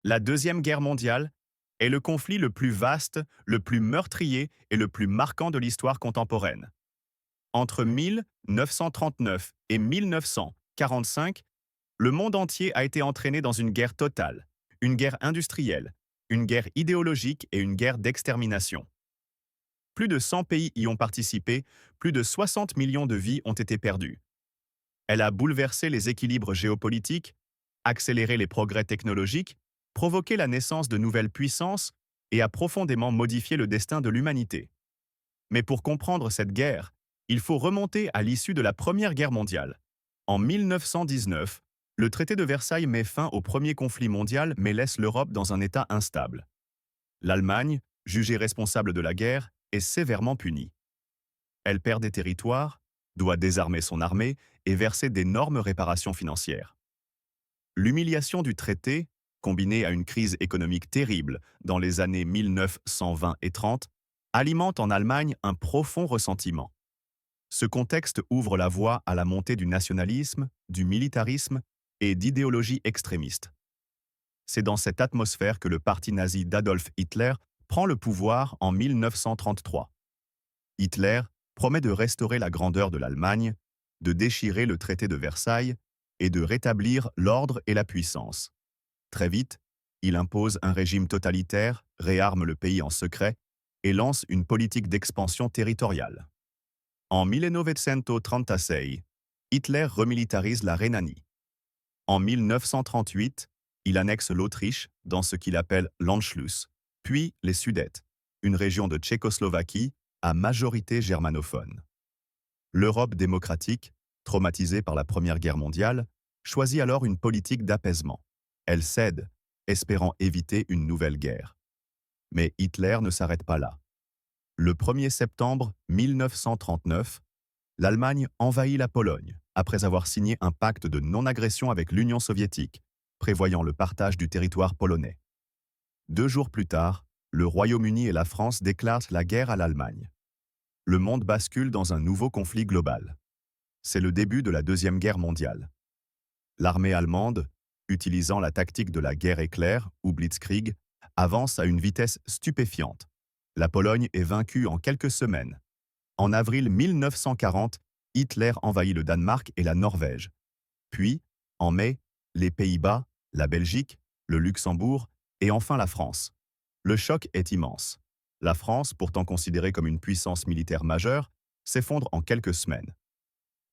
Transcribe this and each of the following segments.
La Deuxième Guerre mondiale est le conflit le plus vaste, le plus meurtrier et le plus marquant de l'histoire contemporaine. Entre 1939 et 1945, le monde entier a été entraîné dans une guerre totale, une guerre industrielle, une guerre idéologique et une guerre d'extermination. Plus de 100 pays y ont participé, plus de 60 millions de vies ont été perdues. Elle a bouleversé les équilibres géopolitiques, accéléré les progrès technologiques, provoqué la naissance de nouvelles puissances et a profondément modifié le destin de l'humanité. Mais pour comprendre cette guerre, il faut remonter à l'issue de la Première Guerre mondiale. En 1919, le traité de Versailles met fin au premier conflit mondial mais laisse l'Europe dans un état instable. L'Allemagne, jugée responsable de la guerre, est sévèrement punie. Elle perd des territoires, doit désarmer son armée et verser d'énormes réparations financières. L'humiliation du traité, combinée à une crise économique terrible dans les années 1920 et 30, alimente en Allemagne un profond ressentiment. Ce contexte ouvre la voie à la montée du nationalisme, du militarisme et d'idéologies extrémistes. C'est dans cette atmosphère que le parti nazi d'Adolf Hitler prend le pouvoir en 1933. Hitler promet de restaurer la grandeur de l'Allemagne, de déchirer le traité de Versailles et de rétablir l'ordre et la puissance. Très vite, il impose un régime totalitaire, réarme le pays en secret et lance une politique d'expansion territoriale. En 1936, Hitler remilitarise la Rhénanie. En 1938, il annexe l'Autriche dans ce qu'il appelle l'Anschluss, puis les Sudètes, une région de Tchécoslovaquie à majorité germanophone. L'Europe démocratique, traumatisée par la Première Guerre mondiale, choisit alors une politique d'apaisement. Elle cède, espérant éviter une nouvelle guerre. Mais Hitler ne s'arrête pas là. Le 1er septembre 1939, l'Allemagne envahit la Pologne après avoir signé un pacte de non-agression avec l'Union soviétique, prévoyant le partage du territoire polonais. 2 jours plus tard, le Royaume-Uni et la France déclarent la guerre à l'Allemagne. Le monde bascule dans un nouveau conflit global. C'est le début de la Deuxième Guerre mondiale. L'armée allemande, utilisant la tactique de la guerre éclair ou Blitzkrieg, avance à une vitesse stupéfiante. La Pologne est vaincue en quelques semaines. En avril 1940, Hitler envahit le Danemark et la Norvège. Puis, en mai, les Pays-Bas, la Belgique, le Luxembourg et enfin la France. Le choc est immense. La France, pourtant considérée comme une puissance militaire majeure, s'effondre en quelques semaines.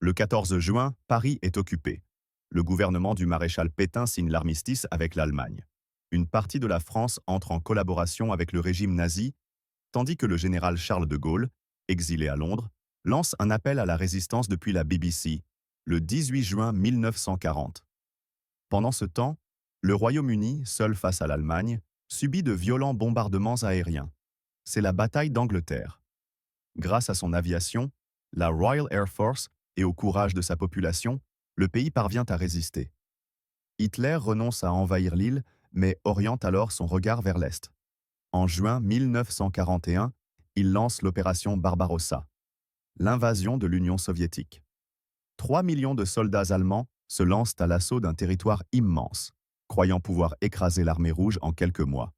Le 14 juin, Paris est occupé. Le gouvernement du maréchal Pétain signe l'armistice avec l'Allemagne. Une partie de la France entre en collaboration avec le régime nazi, tandis que le général Charles de Gaulle, exilé à Londres, lance un appel à la résistance depuis la BBC, le 18 juin 1940. Pendant ce temps, le Royaume-Uni, seul face à l'Allemagne, subit de violents bombardements aériens. C'est la bataille d'Angleterre. Grâce à son aviation, la Royal Air Force et au courage de sa population, le pays parvient à résister. Hitler renonce à envahir l'île, mais oriente alors son regard vers l'Est. En juin 1941, il lance l'opération Barbarossa, l'invasion de l'Union soviétique. 3 millions de soldats allemands se lancent à l'assaut d'un territoire immense, croyant pouvoir écraser l'armée rouge en quelques mois.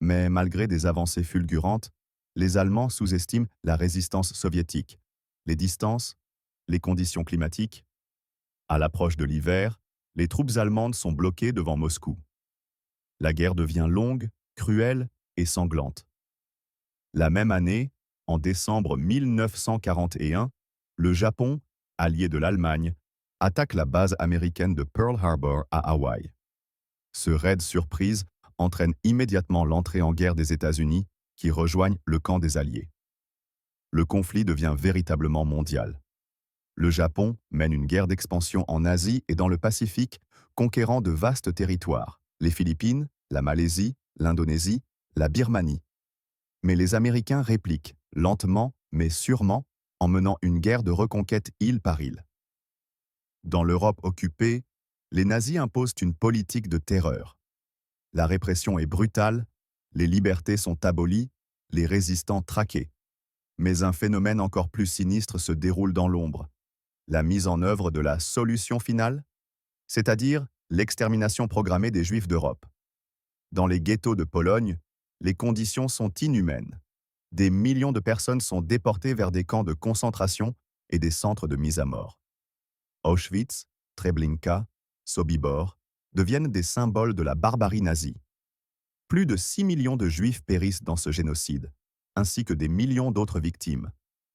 Mais malgré des avancées fulgurantes, les Allemands sous-estiment la résistance soviétique, les distances, les conditions climatiques. À l'approche de l'hiver, les troupes allemandes sont bloquées devant Moscou. La guerre devient longue, cruelle et sanglante. La même année, en décembre 1941, le Japon, allié de l'Allemagne, attaque la base américaine de Pearl Harbor à Hawaï. Ce raid surprise entraîne immédiatement l'entrée en guerre des États-Unis qui rejoignent le camp des Alliés. Le conflit devient véritablement mondial. Le Japon mène une guerre d'expansion en Asie et dans le Pacifique, conquérant de vastes territoires, les Philippines, la Malaisie, l'Indonésie, la Birmanie. Mais les Américains répliquent, lentement mais sûrement, en menant une guerre de reconquête île par île. Dans l'Europe occupée, les nazis imposent une politique de terreur. La répression est brutale, les libertés sont abolies, les résistants traqués. Mais un phénomène encore plus sinistre se déroule dans l'ombre. La mise en œuvre de la solution finale, c'est-à-dire l'extermination programmée des Juifs d'Europe. Dans les ghettos de Pologne, les conditions sont inhumaines. Des millions de personnes sont déportées vers des camps de concentration et des centres de mise à mort. Auschwitz, Treblinka, Sobibor deviennent des symboles de la barbarie nazie. Plus de 6 millions de Juifs périssent dans ce génocide, ainsi que des millions d'autres victimes,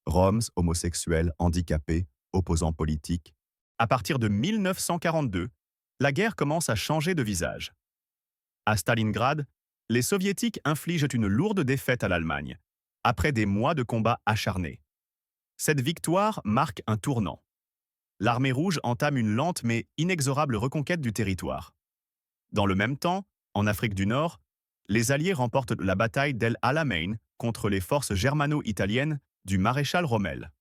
Roms, homosexuels, handicapés, opposants politiques. À partir de 1942, la guerre commence à changer de visage. À Stalingrad, les Soviétiques infligent une lourde défaite à l'Allemagne, après des mois de combats acharnés. Cette victoire marque un tournant. L'armée rouge entame une lente mais inexorable reconquête du territoire. Dans le même temps, en Afrique du Nord, les Alliés remportent la bataille d'El Alamein contre les forces germano-italiennes du maréchal Rommel.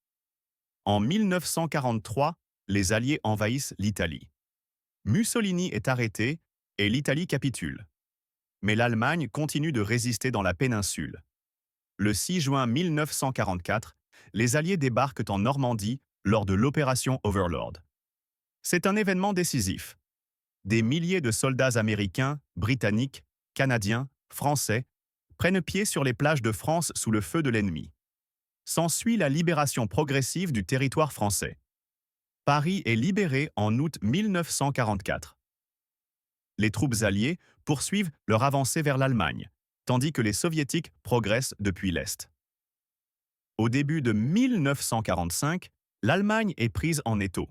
En 1943, les Alliés envahissent l'Italie. Mussolini est arrêté et l'Italie capitule. Mais l'Allemagne continue de résister dans la péninsule. Le 6 juin 1944, les Alliés débarquent en Normandie lors de l'opération Overlord. C'est un événement décisif. Des milliers de soldats américains, britanniques, canadiens, français prennent pied sur les plages de France sous le feu de l'ennemi. S'ensuit la libération progressive du territoire français. Paris est libéré en août 1944. Les troupes alliées poursuivent leur avancée vers l'Allemagne, tandis que les Soviétiques progressent depuis l'Est. Au début de 1945, l'Allemagne est prise en étau.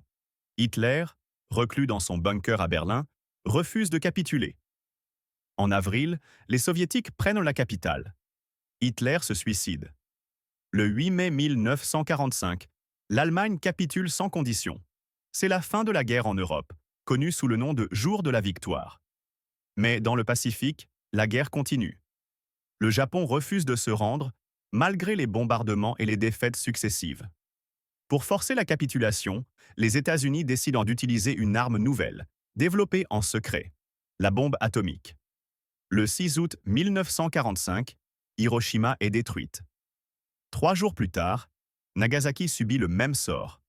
Hitler, reclus dans son bunker à Berlin, refuse de capituler. En avril, les Soviétiques prennent la capitale. Hitler se suicide. Le 8 mai 1945, l'Allemagne capitule sans condition. C'est la fin de la guerre en Europe, connue sous le nom de Jour de la Victoire. Mais dans le Pacifique, la guerre continue. Le Japon refuse de se rendre, malgré les bombardements et les défaites successives. Pour forcer la capitulation, les États-Unis décident d'utiliser une arme nouvelle, développée en secret, la bombe atomique. Le 6 août 1945, Hiroshima est détruite. 3 jours plus tard, Nagasaki subit le même sort.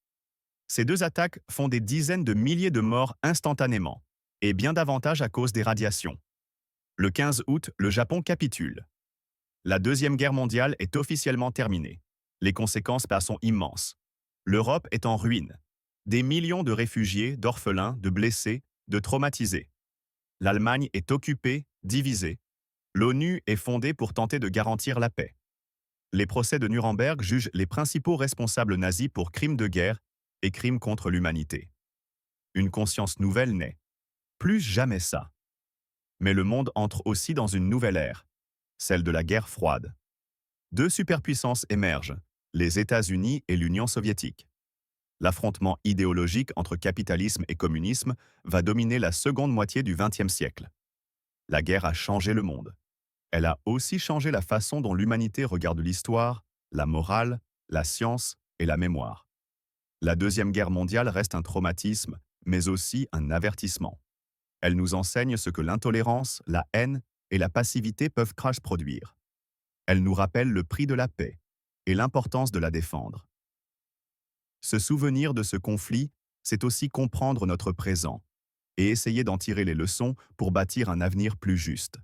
Ces deux attaques font des dizaines de milliers de morts instantanément, et bien davantage à cause des radiations. Le 15 août, le Japon capitule. La Deuxième Guerre mondiale est officiellement terminée. Les conséquences sont immenses. L'Europe est en ruine. Des millions de réfugiés, d'orphelins, de blessés, de traumatisés. L'Allemagne est occupée, divisée. L'ONU est fondée pour tenter de garantir la paix. Les procès de Nuremberg jugent les principaux responsables nazis pour crimes de guerre et crimes contre l'humanité. Une conscience nouvelle naît. Plus jamais ça. Mais le monde entre aussi dans une nouvelle ère, celle de la guerre froide. Deux superpuissances émergent, les États-Unis et l'Union soviétique. L'affrontement idéologique entre capitalisme et communisme va dominer la seconde moitié du XXe siècle. La guerre a changé le monde. Elle a aussi changé la façon dont l'humanité regarde l'histoire, la morale, la science et la mémoire. La Deuxième Guerre mondiale reste un traumatisme, mais aussi un avertissement. Elle nous enseigne ce que l'intolérance, la haine et la passivité peuvent crash produire. Elle nous rappelle le prix de la paix et l'importance de la défendre. Se souvenir de ce conflit, c'est aussi comprendre notre présent et essayer d'en tirer les leçons pour bâtir un avenir plus juste.